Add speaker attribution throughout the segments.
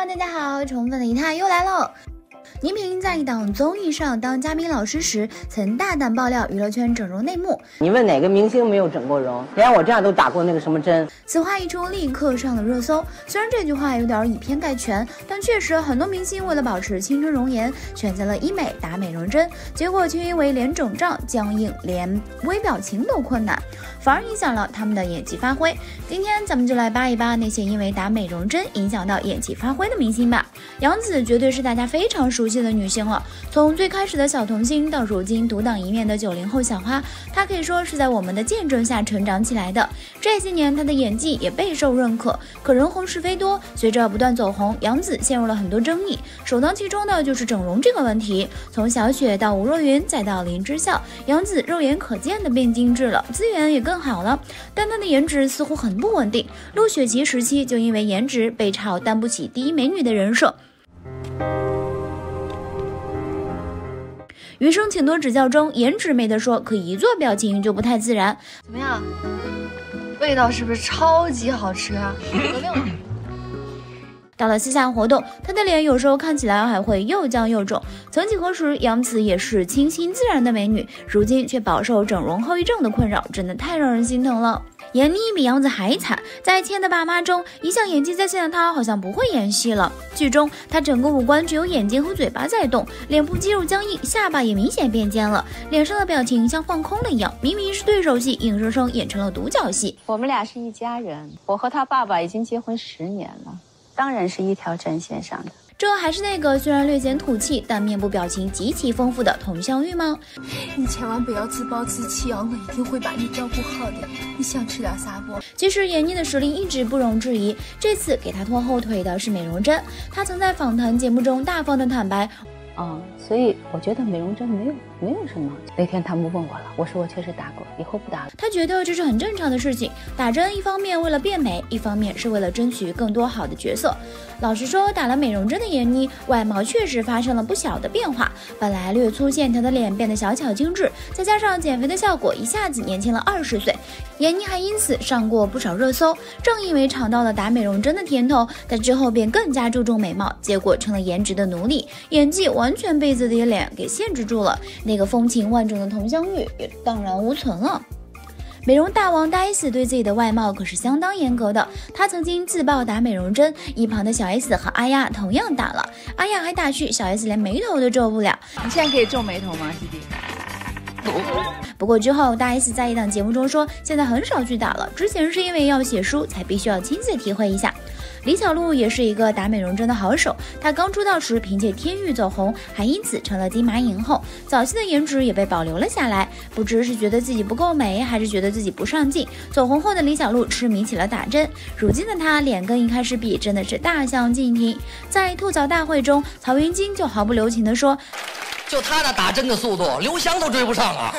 Speaker 1: Hello， 大家好，宠粉的一太又来了。倪萍在一档综艺上当嘉宾老师时，曾大胆爆料娱乐圈整容内幕。
Speaker 2: 你问哪个明星没有整过容？连我这样都打过那个什么针。
Speaker 1: 此话一出，立刻上了热搜。虽然这句话有点以偏概全，但确实很多明星为了保持青春容颜，选择了医美打美容针，结果却因为脸肿胀、僵硬，连微表情都困难，反而影响了他们的演技发挥。今天咱们就来扒一扒那些因为打美容针影响到演技发挥的明星吧。杨紫绝对是大家非常熟悉的女星了，从最开始的小童星到如今独当一面的90后小花，她可以说是在我们的见证下成长起来的。这些年她的演技也备受认可，可人红是非多，随着不断走红，杨紫陷入了很多争议，首当其冲的就是整容这个问题。从小雪到吴若云再到林之孝，杨紫肉眼可见的变精致了，资源也更好了，但她的颜值似乎很不稳定。陆雪琪时期就因为颜值被炒担不起第一美女的人设，余生请多指教中，颜值没得说，可一做表情就不太自然。
Speaker 3: 怎么样？味道是不是超级好吃啊？得6了。
Speaker 1: 到了私下活动，她的脸有时候看起来还会又僵又肿。曾几何时，杨紫也是清新自然的美女，如今却饱受整容后遗症的困扰，真的太让人心疼了。闫妮比杨紫还惨，在《亲爱的爸妈》中，一向演技在线的她好像不会演戏了。剧中，她整个五官只有眼睛和嘴巴在动，脸部肌肉僵硬，下巴也明显变尖了，脸上的表情像放空了一样，明明是对手戏，硬生生演成了独角戏。
Speaker 4: 我们俩是一家人，我和他爸爸已经结婚10年了，当然是一条针线上的。
Speaker 1: 这还是那个虽然略显土气，但面部表情极其丰富的佟湘玉吗？
Speaker 5: 你千万不要自暴自弃啊！我一定会把你照顾好的。你想吃点啥不？
Speaker 1: 其实闫妮的实力一直不容置疑，这次给她拖后腿的是美容针。她曾在访谈节目中大方的坦白。
Speaker 4: 所以我觉得美容针没有什么。那天他们问我了，我说我确实打过，以后不打了。
Speaker 1: 他觉得这是很正常的事情，打针一方面为了变美，一方面是为了争取更多好的角色。老实说，打了美容针的闫妮外貌确实发生了不小的变化，本来略粗线条的脸变得小巧精致，再加上减肥的效果，一下子年轻了20岁。闫妮还因此上过不少热搜。正因为尝到了打美容针的甜头，她之后便更加注重美貌，结果成了颜值的奴隶，演技完全被自己的脸给限制住了。那个风情万种的佟湘玉也荡然无存了。美容大王大 S 对自己的外貌可是相当严格的，她曾经自曝打美容针，一旁的小 S 和阿丫同样打了，阿丫还打趣小 S 连眉头都皱不了。
Speaker 3: 你现在可以皱眉头吗，弟弟？
Speaker 1: 不过之后大 S 在一档节目中说，现在很少去打了，之前是因为要写书才必须要亲自体会一下。李小璐也是一个打美容针的好手，她刚出道时凭借《天域》走红，还因此成了金马影后，早期的颜值也被保留了下来。不知是觉得自己不够美，还是觉得自己不上镜，走红后的李小璐痴迷起了打针，如今的她脸跟一开始比真的是大相径庭。在吐槽大会中，曹云金就毫不留情地说，
Speaker 6: 就他那打针的速度，刘翔都追不上啊。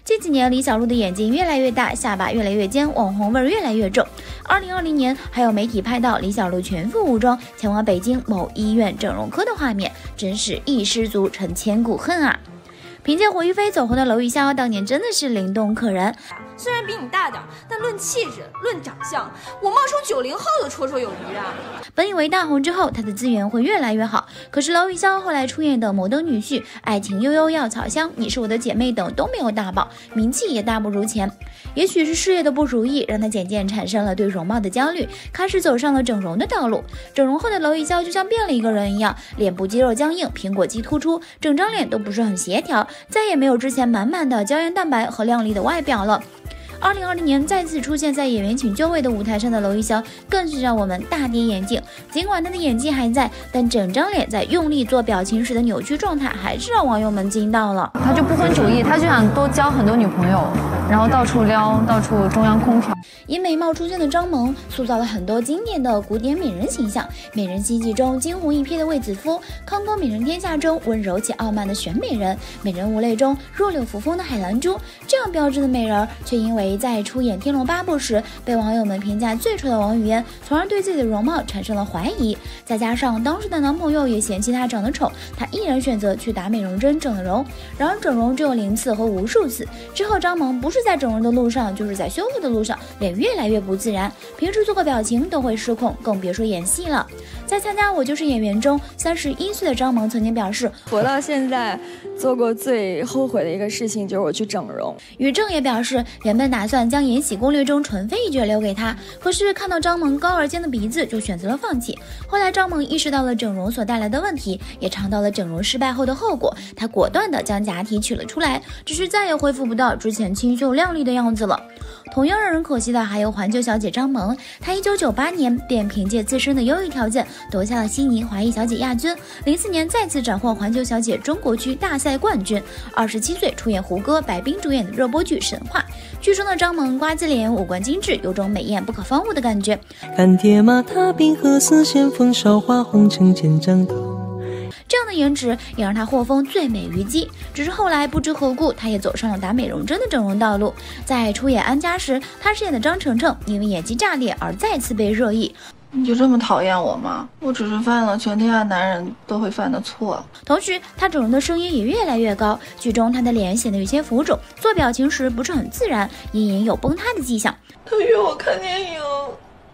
Speaker 1: 这几年李小璐的眼睛越来越大，下巴越来越尖，网红味越来越重。2020年还有媒体拍到李小璐全副武装前往北京某医院整容科的画面，真是一失足成千古恨啊。凭借《火一飞》走红的娄艺潇当年真的是灵动可人，
Speaker 5: 虽然比你大点，但论气质、论长相，我冒充90后都绰绰有余啊！
Speaker 1: 本以为大红之后他的资源会越来越好，可是娄艺潇后来出演的《摩登女婿》《爱情悠悠药草香》《你是我的姐妹》等都没有大爆，名气也大不如前。也许是事业的不如意，让他渐渐产生了对容貌的焦虑，开始走上了整容的道路。整容后的娄艺潇就像变了一个人一样，脸部肌肉僵硬，苹果肌突出，整张脸都不是很协调，再也没有之前满满的胶原蛋白和靓丽的外表了。2020年再次出现在演员请就位的舞台上的娄艺潇，更是让我们大跌眼镜。尽管他的演技还在，但整张脸在用力做表情时的扭曲状态，还是让网友们惊到了。
Speaker 3: 他就不婚主义，他就想多交很多女朋友，然后到处撩，到处中央空调。
Speaker 1: 以美貌出圈的张萌，塑造了很多经典的古典美人形象。《美人心计》中惊鸿一瞥的卫子夫，《康宫美人天下》中温柔且傲慢的选美人，《美人无泪》中弱柳扶风的海兰珠，这样标致的美人，却因为在出演《天龙八部》时被网友们评价最丑的王语嫣，从而对自己的容貌产生了怀疑。再加上当时的男朋友也嫌弃她长得丑，她依然选择去打美容针整了容。然而整容只有0次和无数次，之后张萌不是在整容的路上，就是在修复的路上，脸越来越不自然，平时做个表情都会失控，更别说演戏了。在参加《我就是演员》中，31岁的张萌曾经表示，
Speaker 7: 我到现在做过最后悔的一个事情就是我去整容。
Speaker 1: 于正也表示，原本打算将《延禧攻略》中纯妃一角留给他，可是看到张萌高而尖的鼻子，就选择了放弃。后来张萌意识到了整容所带来的问题，也尝到了整容失败后的后果，他果断地将假体取了出来，只是再也恢复不到之前清秀靓丽的样子了。同样让人可惜的还有环球小姐张萌，她1998年便凭借自身的优异条件夺下了悉尼华裔小姐亚军，04年再次斩获环球小姐中国区大赛冠军，27岁出演胡歌、白冰主演的热播剧《神话》。剧中的张萌瓜子脸，五官精致，有种美艳不可方物的感觉。
Speaker 8: 看铁马踏冰河，似线风韶华，红尘千丈头。
Speaker 1: 这样的颜值也让她获封最美虞姬，只是后来不知何故，她也走上了打美容针的整容道路。在出演《安家》时，她饰演的张程程因为演技炸裂而再次被热议。
Speaker 9: 你就这么讨厌我吗？我只是犯了全天下男人都会犯的错。
Speaker 1: 同时，她整容的声音也越来越高，剧中她的脸显得有些浮肿，做表情时不是很自然，隐隐有崩塌的迹象。
Speaker 9: 他约我看电影，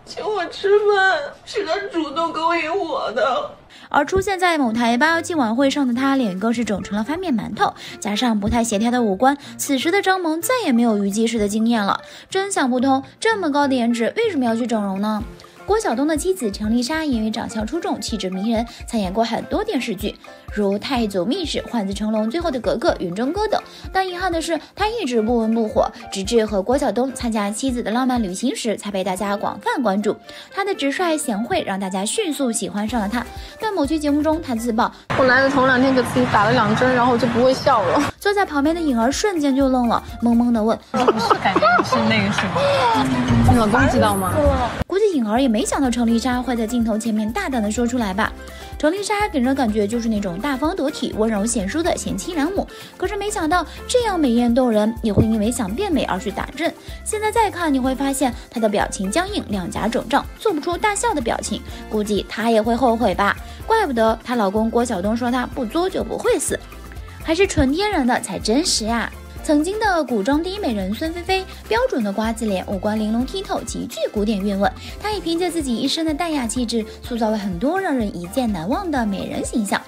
Speaker 9: 请我吃饭，是他主动勾引我的。
Speaker 1: 而出现在某台817晚会上的她，脸更是肿成了翻面馒头，加上不太协调的五官，此时的张萌再也没有虞姬式的惊艳了。真想不通，这么高的颜值为什么要去整容呢？郭晓东的妻子程丽莎因为长相出众、气质迷人，参演过很多电视剧，如《太祖秘史》、《换子成龙》、《最后的格格》、《云中歌》等。但遗憾的是，她一直不温不火，直至和郭晓东参加妻子的浪漫旅行时，才被大家广泛关注。她的直率贤惠让大家迅速喜欢上了她。但某期节目中，她自曝
Speaker 10: 我来的头2天给自己打了2针，然后我就不会笑了。
Speaker 1: 坐在旁边的颖儿瞬间就愣了，懵懵地问：“
Speaker 10: 是不是感觉你是那个什么？你老公知道吗？”
Speaker 1: 估计颖儿也没想到程丽莎会在镜头前面大胆地说出来吧。程丽莎给人感觉就是那种大方得体、温柔贤淑的贤妻良母，可是没想到这样美艳动人，也会因为想变美而去打针。现在再看，你会发现她的表情僵硬，两颊肿胀，做不出大笑的表情，估计她也会后悔吧。怪不得她老公郭晓东说她不作就不会死，还是纯天然的才真实啊。曾经的古装第一美人孙菲菲，标准的瓜子脸，五官玲珑剔透，极具古典韵味。她也凭借自己一身的淡雅气质，塑造了很多让人一见难忘的美人形象。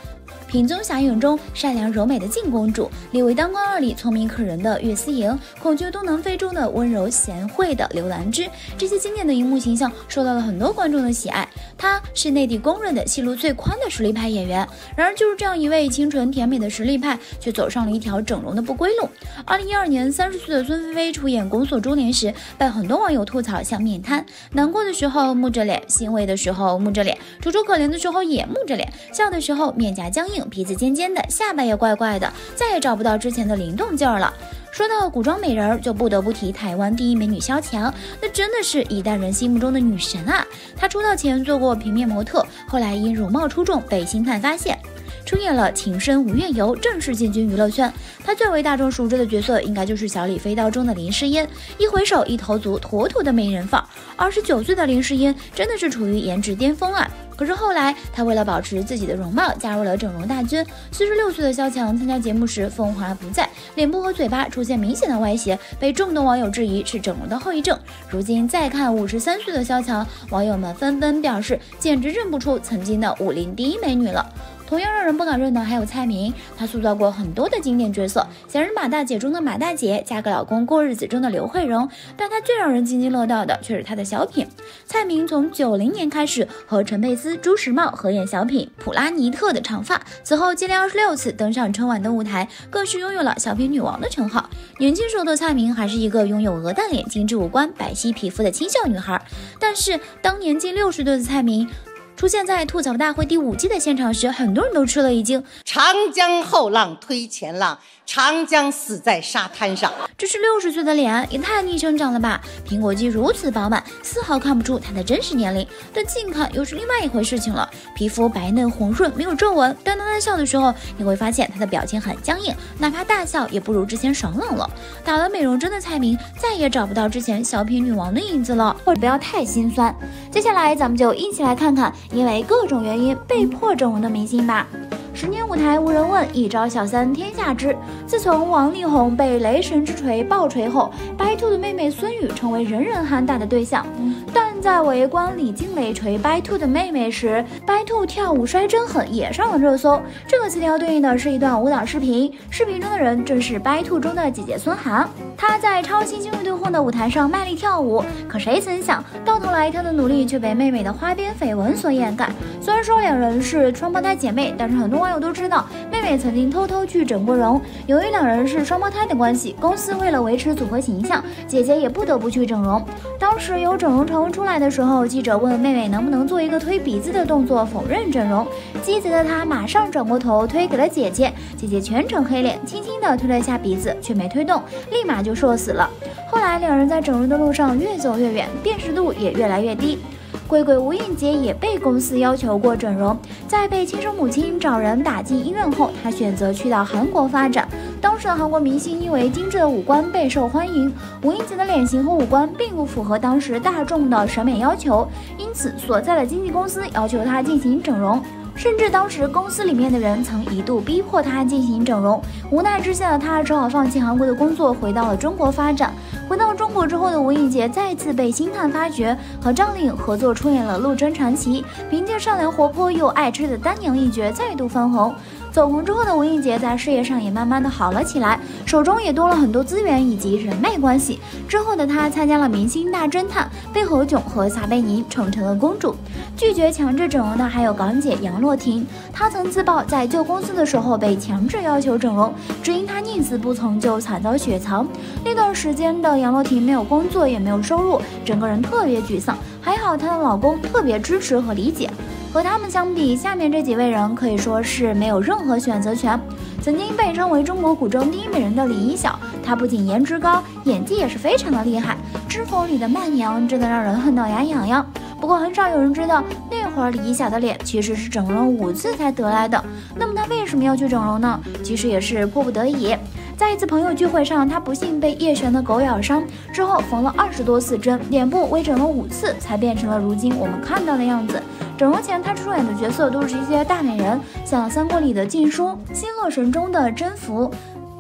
Speaker 1: 品宗侠影中善良柔美的静公主，李卫当官2里聪明可人的岳思莹，孔雀东南飞中的温柔贤惠的刘兰芝，这些经典的荧幕形象受到了很多观众的喜爱。她是内地公认的戏路最宽的实力派演员，然而就是这样一位清纯甜美的实力派，却走上了一条整容的不归路。2012年30岁的孙菲菲出演《宫锁珠帘》时，被很多网友吐槽像面瘫，难过的时候木着脸，欣慰的时候木着脸，楚楚可怜的时候也木着脸，笑的时候面颊僵硬，鼻子尖尖的，下巴也怪怪的，再也找不到之前的灵动劲儿了。说到古装美人，就不得不提台湾第一美女萧蔷，那真的是一代人心目中的女神啊！她出道前做过平面模特，后来因容貌出众被星探发现，出演了《情深无怨尤》，正式进军娱乐圈。她最为大众熟知的角色，应该就是《小李飞刀》中的林诗嫣，一回首一头足，妥妥的美人范儿。29岁的林诗嫣真的是处于颜值巅峰啊！可是后来，她为了保持自己的容貌，加入了整容大军。46岁的萧蔷参加节目时风华不再，脸部和嘴巴出现明显的歪斜，被众多网友质疑是整容的后遗症。如今再看53岁的萧蔷，网友们纷纷表示，简直认不出曾经的武林第一美女了。同样让人不敢认的还有蔡明，她塑造过很多的经典角色，像是马大姐中的马大姐，嫁给老公过日子中的刘慧荣，但她最让人津津乐道的却是她的小品。蔡明从90年开始和陈佩斯、朱时茂合演小品《普拉尼特的长发》，此后接连26次登上春晚的舞台，更是拥有了小品女王的称号。年轻时候的蔡明还是一个拥有鹅蛋脸、精致五官、白皙皮肤的清秀女孩，但是当年近60岁的蔡明出现在吐槽大会第5季的现场时，很多人都吃了一惊。
Speaker 11: 长江后浪推前浪，长江死在沙滩上。
Speaker 1: 这是60岁的脸，也太逆生长了吧！苹果肌如此饱满，丝毫看不出她的真实年龄。但近看又是另外一回事情了。皮肤白嫩红润，没有皱纹，但当她笑的时候，你会发现她的表情很僵硬，哪怕大笑也不如之前爽朗了。打了美容针的蔡明再也找不到之前小品女王的影子了，或者不要太心酸。接下来咱们就一起来看看因为各种原因被迫整容的明星吧。10年舞台无人问，一朝小三天下知。自从王力宏被雷神之锤爆锤后，白兔的妹妹孙宇成为人人喊打的对象。但在围观李金雷锤白兔的妹妹时，白兔跳舞摔真狠也上了热搜。这个词条对应的是一段舞蹈视频，视频中的人正是白兔中的姐姐孙涵。她在超新星运动后的舞台上卖力跳舞，可谁曾想，到头来她的努力却被妹妹的花边绯闻所掩盖。虽然说两人是双胞胎姐妹，但是很多网友都知道，妹妹曾经偷偷去整过容。由于两人是双胞胎的关系，公司为了维持组合形象，姐姐也不得不去整容。当时有整容传闻出来的时候，记者问妹妹能不能做一个推鼻子的动作否认整容，鸡贼的她马上转过头推给了姐姐，姐姐全程黑脸，轻轻地推了下鼻子，却没推动，立马就瘦死了。后来两人在整容的路上越走越远，辨识度也越来越低。鬼鬼吴映洁也被公司要求过整容，在被亲生母亲找人打进医院后，她选择去到韩国发展。当时的韩国明星因为精致的五官备受欢迎，吴映洁的脸型和五官并不符合当时大众的审美要求，因此所在的经纪公司要求她进行整容。甚至当时公司里面的人曾一度逼迫她进行整容，无奈之下的她只好放弃韩国的工作，回到了中国发展。回到中国之后的吴映洁再次被星探发掘，和张靓颖合作出演了《陆贞传奇》，凭借善良活泼又爱吃的单娘一角再度翻红。走红之后的吴映洁在事业上也慢慢的好了起来，手中也多了很多资源以及人脉关系。之后的她参加了《明星大侦探》，被何炅和撒贝宁宠成了公主。拒绝强制整容的还有港姐杨洛婷，她曾自曝在旧公司的时候被强制要求整容，只因她宁死不从就惨遭雪藏。那段时间的杨洛婷没有工作也没有收入，整个人特别沮丧，还好她的老公特别支持和理解。和他们相比，下面这几位人可以说是没有任何选择权。曾经被称为中国古装第一美人的李一晓，她不仅颜值高，演技也是非常的厉害。《知否》里的曼娘真的让人恨到牙痒痒。不过很少有人知道，那会儿李一晓的脸其实是整容了5次才得来的。那么她为什么要去整容呢？其实也是迫不得已。在一次朋友聚会上，她不幸被叶璇的狗咬伤，之后缝了20多次针，脸部微整了5次，才变成了如今我们看到的样子。整容前，她出演的角色都是一些大美人，像《三国》里的晋书，《新洛神》中的甄宓，《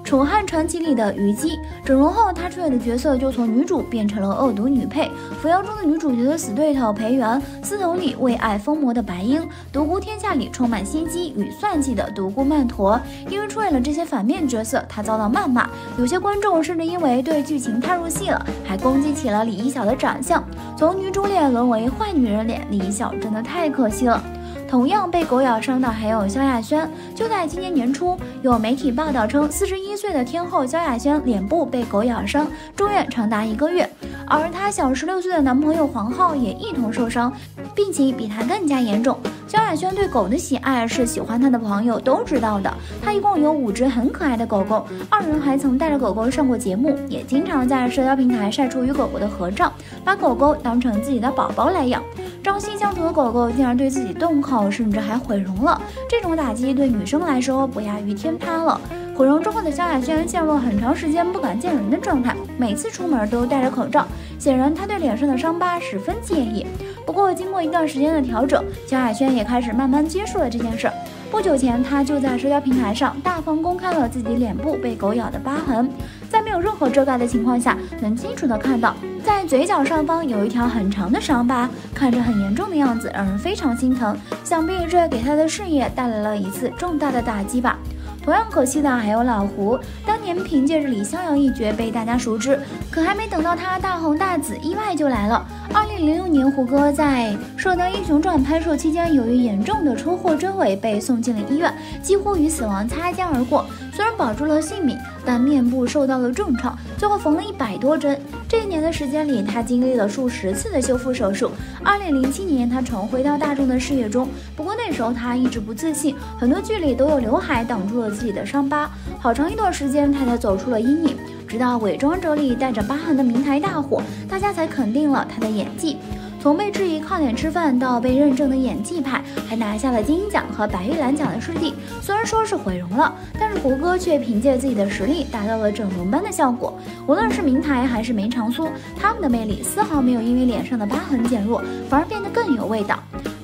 Speaker 1: 楚汉传奇》里的虞姬。整容后，她出演的角色就从女主变成了恶毒女配，《扶摇》中的女主角的死对头裴元，《司徒》里为爱疯魔的白鹰，《独孤天下》里充满心机与算计的独孤曼陀。因为出演了这些反面角色，她遭到谩骂，有些观众甚至因为对剧情太入戏了，还攻击起了李一晓的长相，从女主脸沦为坏女人脸，李一晓真的太可惜了。同样被狗咬伤的还有萧亚轩。就在今年年初，有媒体报道称，41岁的天后萧亚轩脸部被狗咬伤，住院长达1个月，而她小16岁的男朋友黄浩也一同受伤，病情比她更加严重。萧亚轩对狗的喜爱是喜欢她的朋友都知道的，她一共有5只很可爱的狗狗，二人还曾带着狗狗上过节目，也经常在社交平台晒出与狗狗的合照，把狗狗当成自己的宝宝来养。朝夕相处的狗狗竟然对自己动口，甚至还毁容了，这种打击对女生来说不亚于天塌了。毁容之后的萧亚轩陷入了很长时间不敢见人的状态，每次出门都戴着口罩，显然她对脸上的伤疤十分介意。不过经过一段时间的调整，萧亚轩也开始慢慢接受了这件事。不久前，她就在社交平台上大方公开了自己脸部被狗咬的疤痕，在没有任何遮盖的情况下，能清楚的看到在嘴角上方有一条很长的伤疤，看着很严重的样子，让人非常心疼。想必这给她的事业带来了一次重大的打击吧。同样可惜的还有老胡，当年凭借着李逍遥一角被大家熟知，可还没等到他大红大紫，意外就来了。2006年，胡歌在《射雕英雄传》拍摄期间，由于严重的车祸追尾，被送进了医院，几乎与死亡擦肩而过。虽然保住了性命，但面部受到了重创，最后缝了100多针。这1年的时间里，他经历了数十次的修复手术。2007年，他重回到大众的视野中，不过那时候他一直不自信，很多剧里都有刘海挡住了自己的伤疤，好长一段时间他才走出了阴影。直到《伪装者》里带着疤痕的明台大火，大家才肯定了他的演技。从被质疑靠脸吃饭到被认证的演技派，还拿下了金鹰奖和白玉兰奖的视帝。虽然说是毁容了，但是胡歌却凭借自己的实力达到了整容般的效果。无论是明台还是梅长苏，他们的魅力丝毫没有因为脸上的疤痕减弱，反而变得更有味道。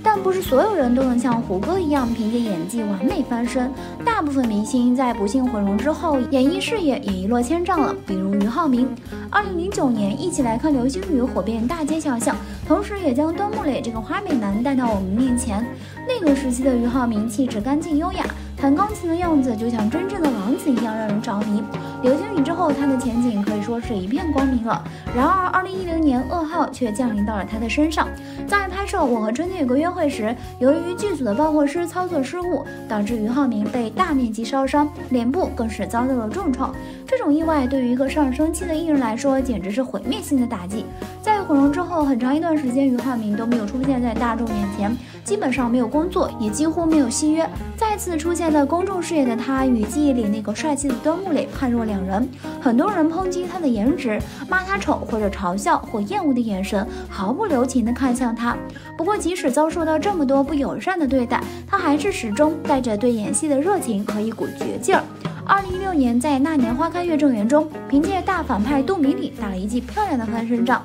Speaker 1: 但然不是所有人都能像胡歌一样凭借演技完美翻身，大部分明星在不幸毁容之后，演艺事业也一落千丈了。比如俞灏明，2009年一起来看流星雨火遍大街小巷，同时也将端木磊这个花美男带到我们面前。那个时期的俞灏明气质干净优雅，弹钢琴的样子就像真正的王子一样让人着迷。流星雨之后，他的前景可以说是一片光明了。然而2010年噩耗却降临到了他的身上。在拍摄《我和春天有个约会》时，由于剧组的爆货师操作失误，导致俞灏明被大面积烧伤，脸部更是遭到了重创。这种意外对于一个上升期的艺人来说，简直是毁灭性的打击。在毁容之后，很长一段时间，俞灏明都没有出现在大众面前，基本上没有工作，也几乎没有戏约。再次出现在公众视野的他，与记忆里那个帅气的端木磊判若两人。很多人抨击他的颜值，骂他丑，或者嘲笑或厌恶的眼神毫不留情地看向他。不过，即使遭受到这么多不友善的对待，他还是始终带着对演戏的热情和一股绝劲儿。2016年，在《那年花开月正圆》中，凭借大反派杜明礼打了一记漂亮的翻身仗。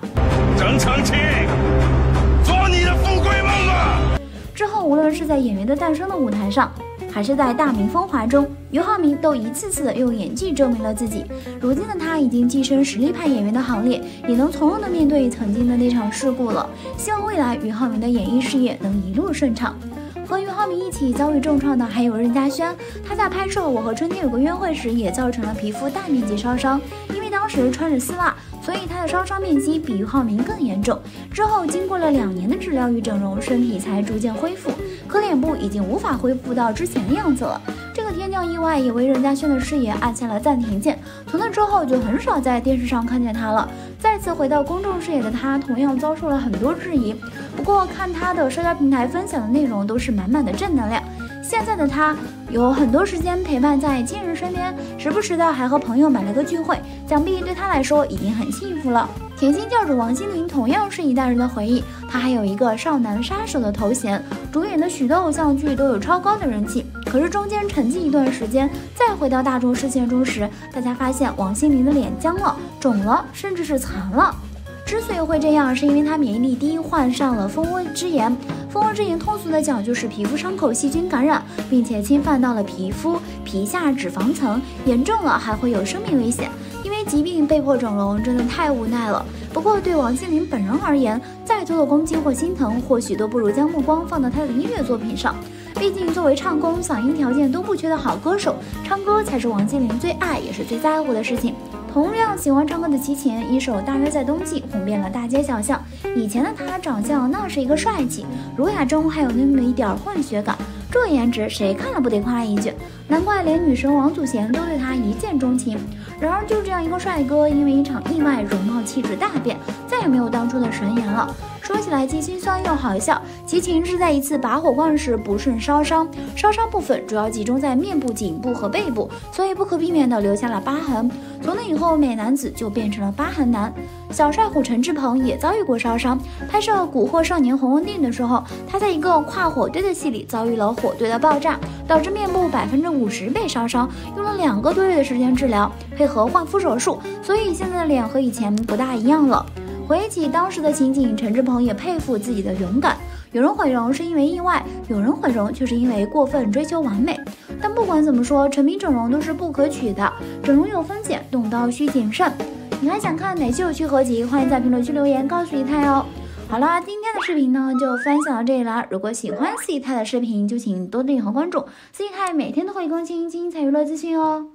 Speaker 12: 张长青，做你的富贵梦吧！
Speaker 1: 之后，无论是在《演员的诞生》的舞台上，还是在《大明风华》中，俞灏明都一次次用演技证明了自己。如今的他已经跻身实力派演员的行列，也能从容地面对曾经的那场事故了。希望未来俞灏明的演艺事业能一路顺畅。和俞灏明一起遭遇重创的还有任嘉轩，他在拍摄《我和春天有个约会》时也造成了皮肤大面积烧伤，因为当时穿着丝袜，所以他的烧伤面积比俞灏明更严重。之后经过了2年的治疗与整容，身体才逐渐恢复，可脸部已经无法恢复到之前的样子了。这个天降意外也为任嘉轩的事业按下了暂停键，从那之后就很少在电视上看见他了。再次回到公众视野的他，同样遭受了很多质疑。不过看他的社交平台分享的内容都是满满的正能量。现在的他有很多时间陪伴在亲人身边，时不时的还和朋友买了个聚会，想必对他来说已经很幸福了。甜心教主王心凌同样是一代人的回忆，她还有一个少男杀手的头衔，主演的许多偶像剧都有超高的人气。可是中间沉寂一段时间，再回到大众视线中时，大家发现王心凌的脸僵了、肿了，甚至是残了。之所以会这样，是因为她免疫力低，患上了蜂窝之炎。蜂窝之炎通俗的讲就是皮肤伤口细菌感染，并且侵犯到了皮肤、皮下脂肪层，严重了还会有生命危险。因为疾病被迫整容，真的太无奈了。不过对王心凌本人而言，再多的攻击或心疼，或许都不如将目光放到她的音乐作品上。毕竟作为唱功、嗓音条件都不缺的好歌手，唱歌才是王心凌最爱也是最在乎的事情。同样喜欢唱歌的齐秦，一首《大约在冬季》红遍了大街小巷。以前的他长相那是一个帅气，儒雅中还有那么一点混血感，这颜值谁看了不得夸一句？难怪连女神王祖贤都对他一见钟情。然而就这样一个帅哥，因为一场意外，容貌气质大变，再也没有当初的神颜了。说起来既心酸又好笑，齐秦是在一次拔火罐时不慎烧伤，烧伤部分主要集中在面部、颈部和背部，所以不可避免地留下了疤痕。从那以后，美男子就变成了疤痕男。小帅虎陈志朋也遭遇过烧伤，拍摄《蛊惑少年洪文定》的时候，他在一个跨火堆的戏里遭遇了火堆的爆炸，导致面部50%被烧伤，用了2个多月的时间治疗，配合换肤手术，所以现在的脸和以前不大一样了。回忆起当时的情景，陈志朋也佩服自己的勇敢。有人毁容是因为意外，有人毁容却是因为过分追求完美。但不管怎么说，沉迷整容都是不可取的，整容有风险，动刀需谨慎。你还想看哪些有趣合集？欢迎在评论区留言告诉姨太哦。好啦，今天的视频呢就分享到这里啦。如果喜欢四姨太的视频，就请多订阅和关注。四姨太每天都会更新精彩娱乐资讯哦。